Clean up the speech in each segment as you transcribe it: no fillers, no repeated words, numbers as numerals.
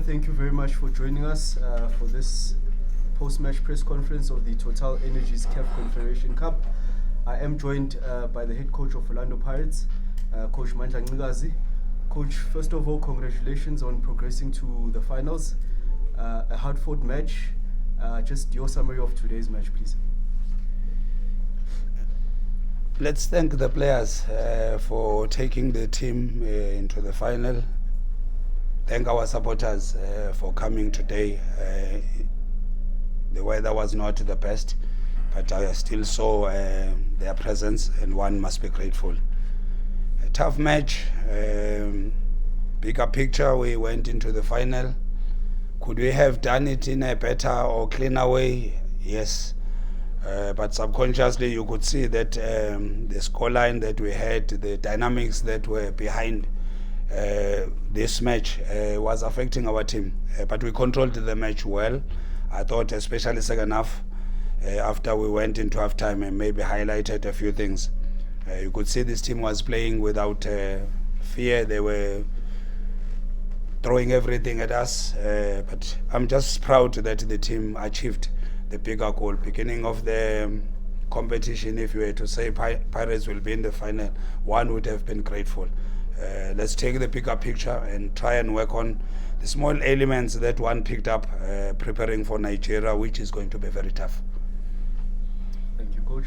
Thank you very much for joining us for this post-match press conference of the Total Energies CAF Confederation Cup. I am joined by the head coach of Orlando Pirates, Coach Mandla Ncikazi. Coach, first of all, congratulations on progressing to the finals. A hard-fought match. Just your summary of today's match, please. Let's thank the players for taking the team into the final. Thank our supporters for coming today. The weather was not the best, but I still saw their presence, and one must be grateful. A tough match. Bigger picture, we went into the final. Could we have done it in a better or cleaner way? Yes. But subconsciously you could see that the scoreline that we had, the dynamics that were behind this match was affecting our team. But we controlled the match well. I thought especially second half, after we went into halftime and maybe highlighted a few things. You could see this team was playing without fear. They were throwing everything at us. But I'm just proud that the team achieved the bigger goal. Beginning of the competition, if you were to say Pirates will be in the final, one would have been grateful. Let's take the bigger picture and try and work on the small elements that one picked up preparing for Nigeria, which is going to be very tough. Thank you, Coach.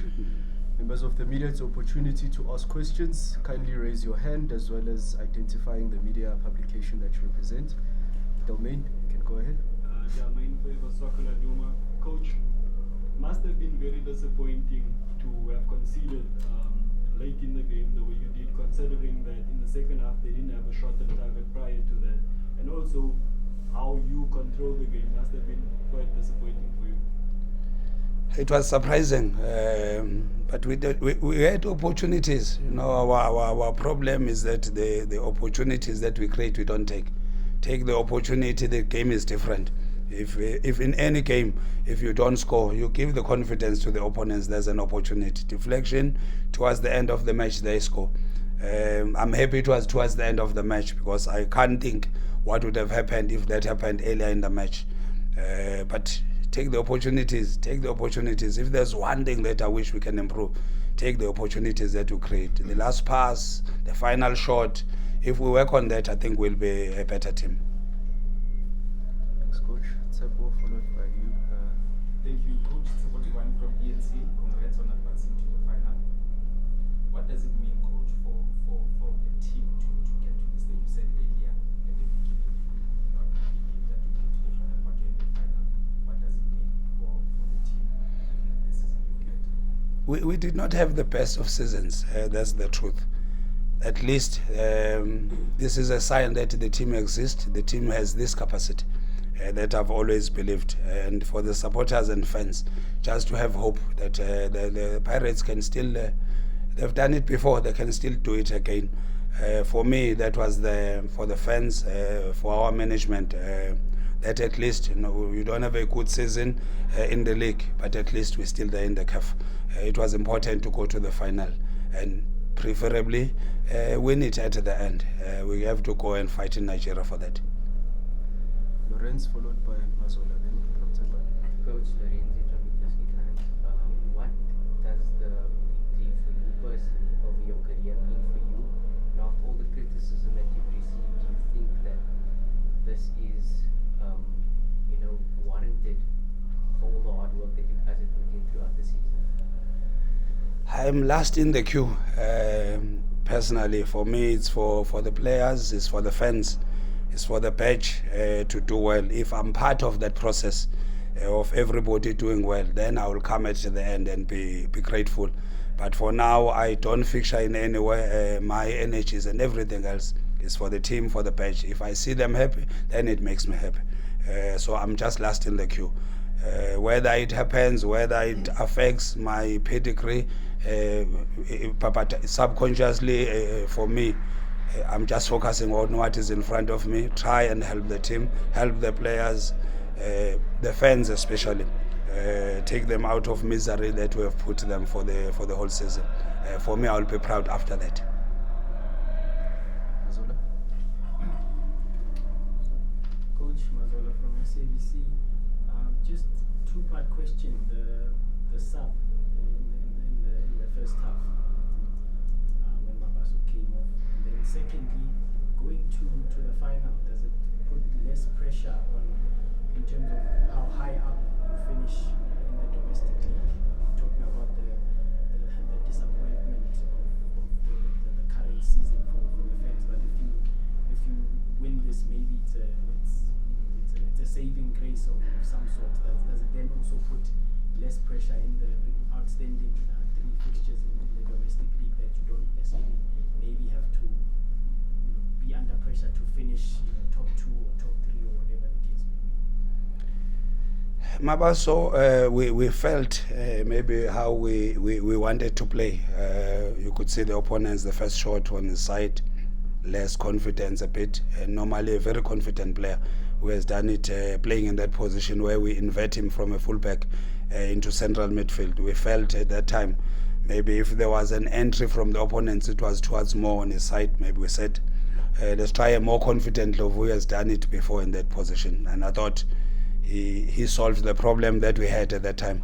Members of the media, it's an opportunity to ask questions. Kindly raise your hand as well as identifying the media publication that you represent. Delmain, you can go ahead. Delmain Favor Sokola Duma. Coach, must have been very disappointing to have conceded late in the game the way you did, considering that in the second half they didn't have a shot at target prior to that. And also how you control the game must have been quite disappointing for you. It was surprising, but we had opportunities. You know, our problem is that the opportunities that we create, we don't take. Take the opportunity, the game is different. If in any game, if you don't score, you give the confidence to the opponents, there's an opportunity. Deflection, towards the end of the match, they score. I'm happy it was towards the end of the match because I can't think what would have happened if that happened earlier in the match. But take the opportunities, take the opportunities. If there's one thing that I wish we can improve, take the opportunities that we create. The last pass, the final shot, if we work on that, I think we'll be a better team. Thanks, Coach. Tsebo, followed by you. Thank you, Coach. Tsebo from ENC. Congrats on advancing to the final. What does it mean, Coach, for the team to get to this stage? You said earlier at the beginning, not believe that you get to the final, but you're in the final. What does it mean for the team in this season you get? We did not have the best of seasons. That's the truth. At least this is a sign that the team exists. The team has this capacity. That I've always believed, and for the supporters and fans, just to have hope that the Pirates can still, they've done it before, they can still do it again. For me, that was for the fans, for our management, that at least, you know, you don't have a good season in the league, but at least we're still there in the CAF. It was important to go to the final and preferably win it at the end. We have to go and fight in Nigeria for that. Lorenz, followed by Mazola, then Dr. Coach Lorenzi from what does the victory for you personally over your career mean for you? And after all the criticism that you've received, do you think that this is, warranted for all the hard work that you guys have put in throughout the season? I'm last in the queue. Personally, for me, it's for the players, it's for the fans. It's for the badge to do well. If I'm part of that process of everybody doing well, then I will come at the end and be grateful. But for now, I don't fixture in any way. My energies and everything else is for the team, for the badge. If I see them happy, then it makes me happy. So I'm just last in the queue. Whether it happens, whether it affects my pedigree, but subconsciously for me, I'm just focusing on what is in front of me, try and help the team, help the players, the fans especially, take them out of misery that we have put them for the whole season. For me, I'll be proud after that. Mazola? Coach, Mazola from SABC. Just two-part question. The sub in the first half when Mabaso came off, and then secondly, going to the final, does it put less pressure on in terms of how high up you finish in the domestic league? Talking about the disappointment of the current season for the fans, but if you win this, maybe it's a saving grace of some sort. Does it then also put less pressure in the outstanding three fixtures in the domestic league that you don't necessarily maybe have to be under pressure to finish top two or top three or whatever the case may be? Mabaso, we felt maybe how we wanted to play. You could see the opponents, the first shot on his side, less confidence a bit. Normally a very confident player who has done it playing in that position where we invert him from a fullback into central midfield. We felt at that time maybe if there was an entry from the opponents, it was towards more on his side. Maybe we said, let's try a more confident Love who has done it before in that position. And I thought he solved the problem that we had at that time.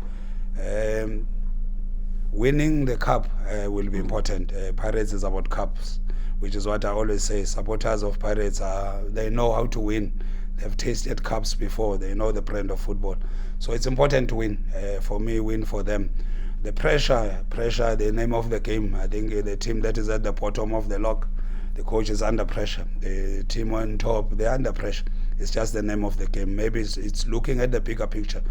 Winning the cup will be important. Pirates is about cups, which is what I always say. Supporters of Pirates, they know how to win. They've tasted cups before. They know the brand of football. So it's important to win. For me, win for them. The pressure, the name of the game. I think the team that is at the bottom of the log, the coach is under pressure. The team on top, they're under pressure. It's just the name of the game. Maybe it's looking at the bigger picture.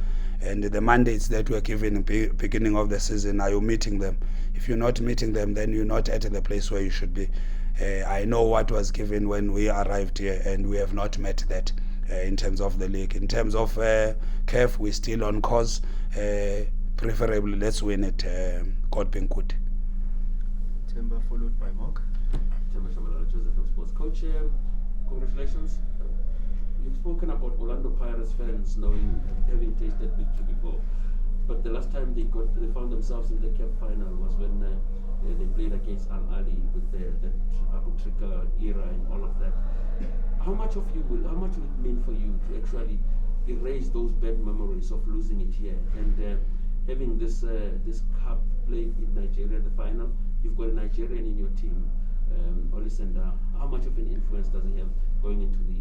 And the mandates that were given in the beginning of the season, are you meeting them? If you're not meeting them, then you're not at the place where you should be. I know what was given when we arrived here, and we have not met that in terms of the league. In terms of CAF, we're still on course. Preferably, let's win it. God being good. Timber followed by Mark. Timber Shabalala, Joseph from Sports. Coach, congratulations. You've spoken about Orlando Pirates fans knowing, having tasted victory before, but the last time they found themselves in the CAF final was when they played against Al Ahli with that Ahli Tripoli era and all of that. How much will it mean for you to actually erase those bad memories of losing it here and having this cup played in Nigeria, the final? You've got a Nigerian in your team, Olisenda. How much of an influence does he have going into the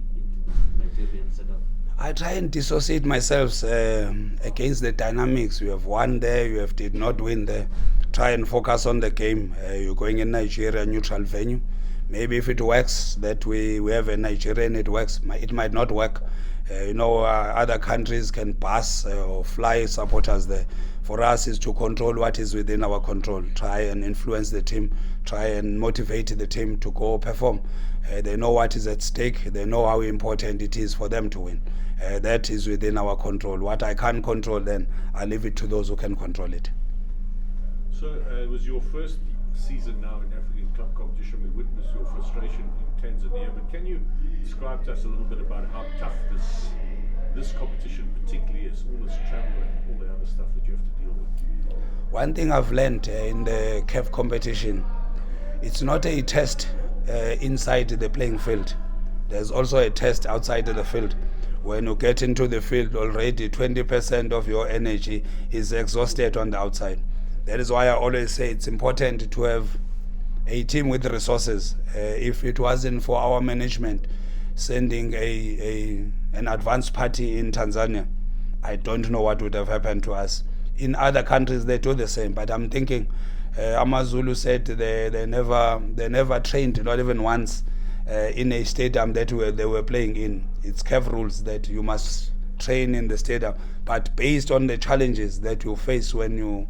Nigerian setup? I try and dissociate myself against the dynamics. You have won there, you did not win there. Try and focus on the game. You're going in Nigeria, neutral venue. Maybe if it works, that we have a Nigerian, it works. It might not work. Other countries can pass or fly supporters there. For us is to control what is within our control. Try and influence the team. Try and motivate the team to go perform. They know what is at stake. They know how important it is for them to win. That is within our control. What I can't control, then I leave it to those who can control it. So it was your first season now in African club competition. We witnessed your frustration in Tanzania, but can you describe to us a little bit about how tough this competition particularly is, all this travel and all the other stuff that you have to deal with? One thing I've learned in the CAF competition, it's not a test inside the playing field. There's also a test outside of the field. When you get into the field already, 20% of your energy is exhausted on the outside. That is why I always say it's important to have a team with resources. If it wasn't for our management sending an advanced party in Tanzania, I don't know what would have happened to us. In other countries, they do the same, but I'm thinking Amazulu said they never trained, not even once, in a stadium that they were playing in. It's CAF rules that you must train in the stadium, but based on the challenges that you face when you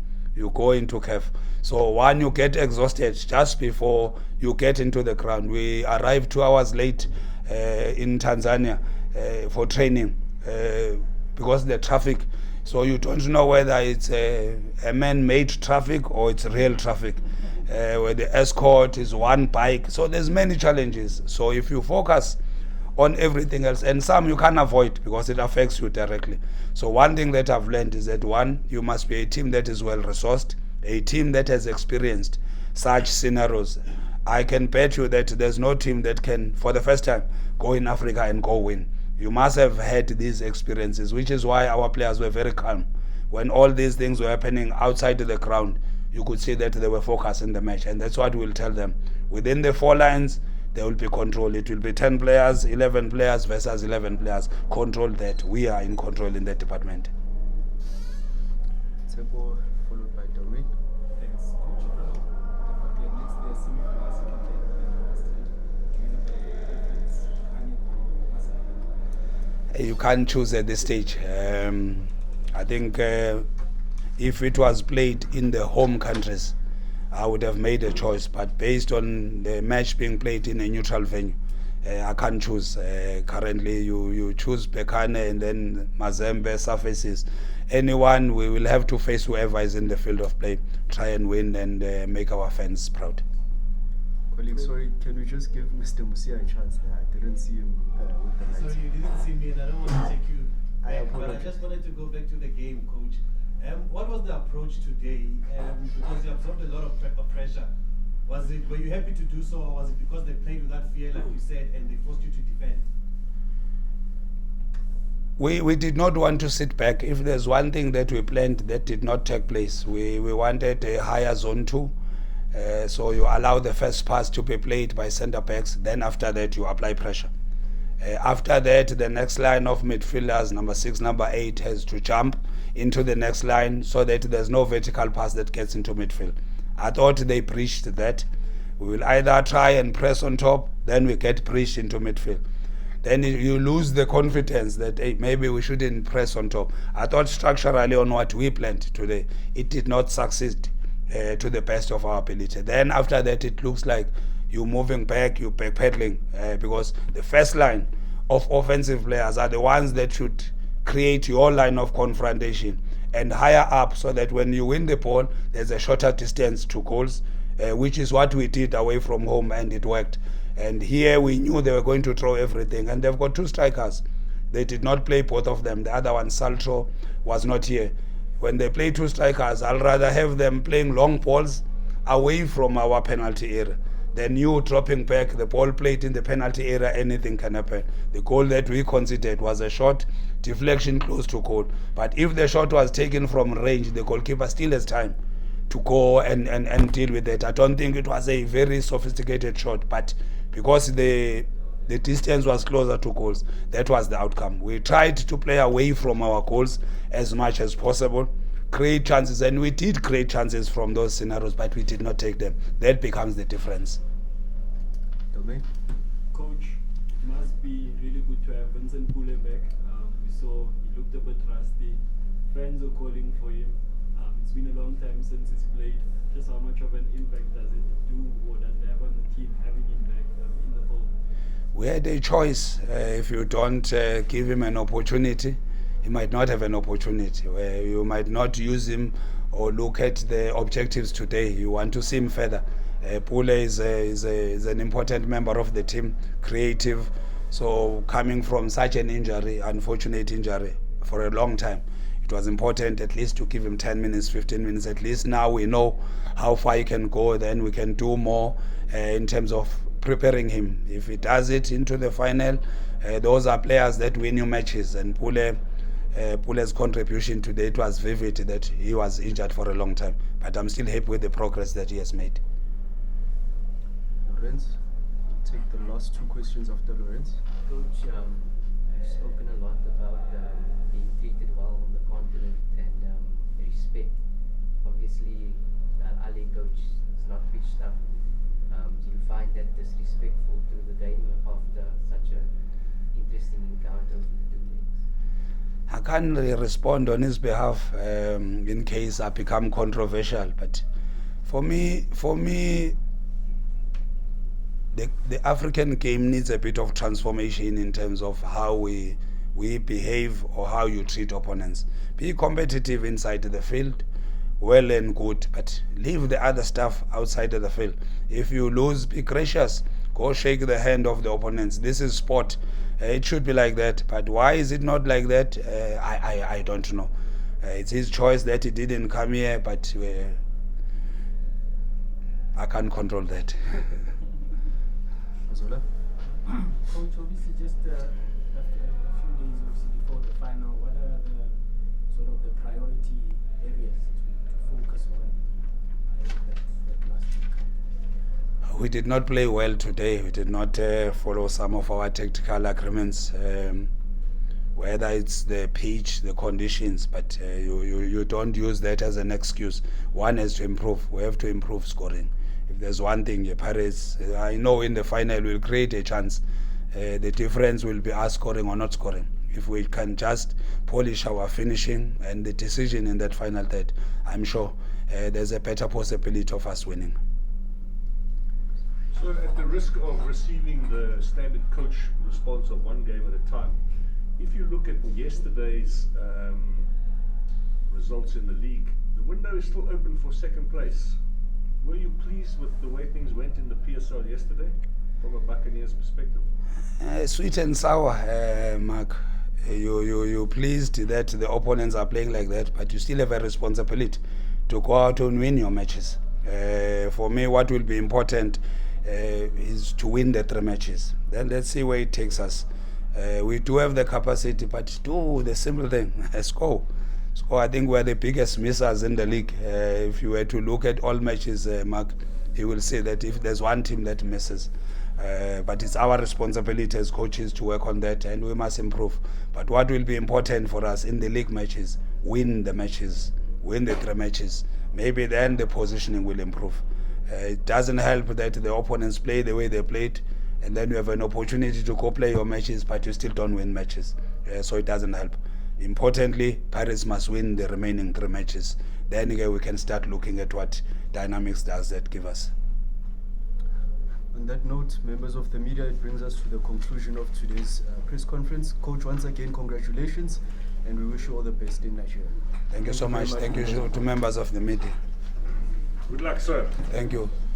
go into CAF. So when you get exhausted just before you get into the ground, we arrived 2 hours late in Tanzania for training because the traffic. So you don't know whether it's a man-made traffic or it's real traffic, where the escort is one bike. So there's many challenges. So if you focus on everything else, and some you can't avoid because it affects you directly. So one thing that I've learned is that one, you must be a team that is well resourced, a team that has experienced such scenarios. I can bet you that there's no team that can, for the first time, go in Africa and go win. You must have had these experiences, which is why our players were very calm. When all these things were happening outside the ground, you could see that they were focused in the match, and that's what we'll tell them. Within the 4 lines, there will be control. It will be 10 players, 11 players versus 11 players. Control that. We are in control in that department. Tsepo, followed by Domain. Thanks, Coach. The next day, semi-final, second leg, do you have a preference, Berkane or Masaka? You can't choose at this stage. I think if it was played in the home countries, I would have made a choice. But based on the match being played in a neutral venue, I can't choose. Currently, you choose Berkane and then Mazembe surfaces. Anyone, we will have to face whoever is in the field of play, try and win and make our fans proud. Colleague, sorry, can we just give Mr. Musia a chance there? I didn't see him with the lights. So you didn't see me, and I don't want to take you I back, but I apologize. just wanted to go back to the game, Coach. What was the approach today? Because you absorbed a lot of pressure. Were you happy to do so, or was it because they played without fear, like you said, and they forced you to defend? We did not want to sit back. If there's one thing that we planned that did not take place, we wanted a higher zone 2. So you allow the first pass to be played by centre backs, then after that you apply pressure. After that, the next line of midfielders, number 6, number 8, has to jump into the next line so that there's no vertical pass that gets into midfield. I thought they preached that. We will either try and press on top, then we get preached into midfield. Then you lose the confidence that hey, maybe we shouldn't press on top. I thought structurally on what we planned today, it did not succeed to the best of our ability. Then after that, it looks like you're moving back, you're backpedaling, because the first line of offensive players are the ones that should create your line of confrontation and higher up so that when you win the ball, there's a shorter distance to goals, which is what we did away from home, and it worked. And here we knew they were going to throw everything, and they've got 2 strikers. They did not play both of them. The other one, Saltro, was not here. When they play 2 strikers, I'll rather have them playing long balls away from our penalty area than you dropping back the ball played in the penalty area. Anything can happen. The goal that we considered was a shot deflection close to goal. But if the shot was taken from range, the goalkeeper still has time to go and deal with it. I don't think it was a very sophisticated shot, but because the distance was closer to goals, that was the outcome. We tried to play away from our goals as much as possible, create chances, and we did create chances from those scenarios, but we did not take them. That becomes the difference. Domain. Coach, it must be really good to have Vincent Pule back. We saw he looked a bit rusty. Fans are calling for him. It's been a long time since he's played. Just how much of an impact does it do, or does it have on the team having him back in the fold? We had a choice. If you don't give him an opportunity, he might not have an opportunity. You might not use him or look at the objectives today. You want to see him further. Pule is an important member of the team, creative. So coming from such an injury, unfortunate injury, for a long time, it was important at least to give him 10 minutes, 15 minutes. At least now we know how far he can go. Then we can do more in terms of preparing him. If he does it into the final, those are players that win you matches. And Pule's contribution today, it was vivid that he was injured for a long time. But I'm still happy with the progress that he has made. Lorenz, we'll take the last 2 questions after Lorenz. Coach, you've spoken a lot about being treated well on the continent and respect. Obviously, the Ali coach is not pitched up. Do you find that disrespectful to the game after such an interesting encounter with the 2 legs? I can't really respond on his behalf in case I become controversial. But for me, the African game needs a bit of transformation in terms of how we behave or how you treat opponents. Be competitive inside the field, well and good, but leave the other stuff outside of the field. If you lose, be gracious. Go shake the hand of the opponents. This is sport. It should be like that. But why is it not like that? I don't know. It's his choice that he didn't come here, but I can't control that. Azola? Coach, obviously just a we did not play well today. We did not follow some of our tactical agreements, whether it's the pitch, the conditions, but you don't use that as an excuse. One has to improve. We have to improve scoring. If there's one thing, Pirates, I know in the final we'll create a chance. The difference will be us scoring or not scoring. If we can just polish our finishing and the decision in that final third, I'm sure there's a better possibility of us winning. So at the risk of receiving the standard coach response of one game at a time, if you look at yesterday's results in the league, the window is still open for second place. Were you pleased with the way things went in the PSL yesterday from a Buccaneers perspective? Sweet and sour, Mark. You're pleased that the opponents are playing like that, but you still have a responsibility to go out and win your matches. For me, what will be important is to win the 3 matches. Then let's see where it takes us. We do have the capacity, but do the simple thing, score. So I think we're the biggest missers in the league. If you were to look at all matches, Mark, you will see that if there's one team that misses, but it's our responsibility as coaches to work on that, and we must improve. But what will be important for us in the league matches, win the matches, win the 3 matches. Maybe then the positioning will improve. It doesn't help that the opponents play the way they played, and then you have an opportunity to go play your matches, but you still don't win matches. So it doesn't help. Importantly, Pirates must win the remaining 3 matches. Then again, we can start looking at what dynamics does that give us. On that note, members of the media, it brings us to the conclusion of today's press conference. Coach, once again, congratulations, and we wish you all the best in Nigeria. Thank you so much. Thank you to members of the media. Good luck, sir. Thank you.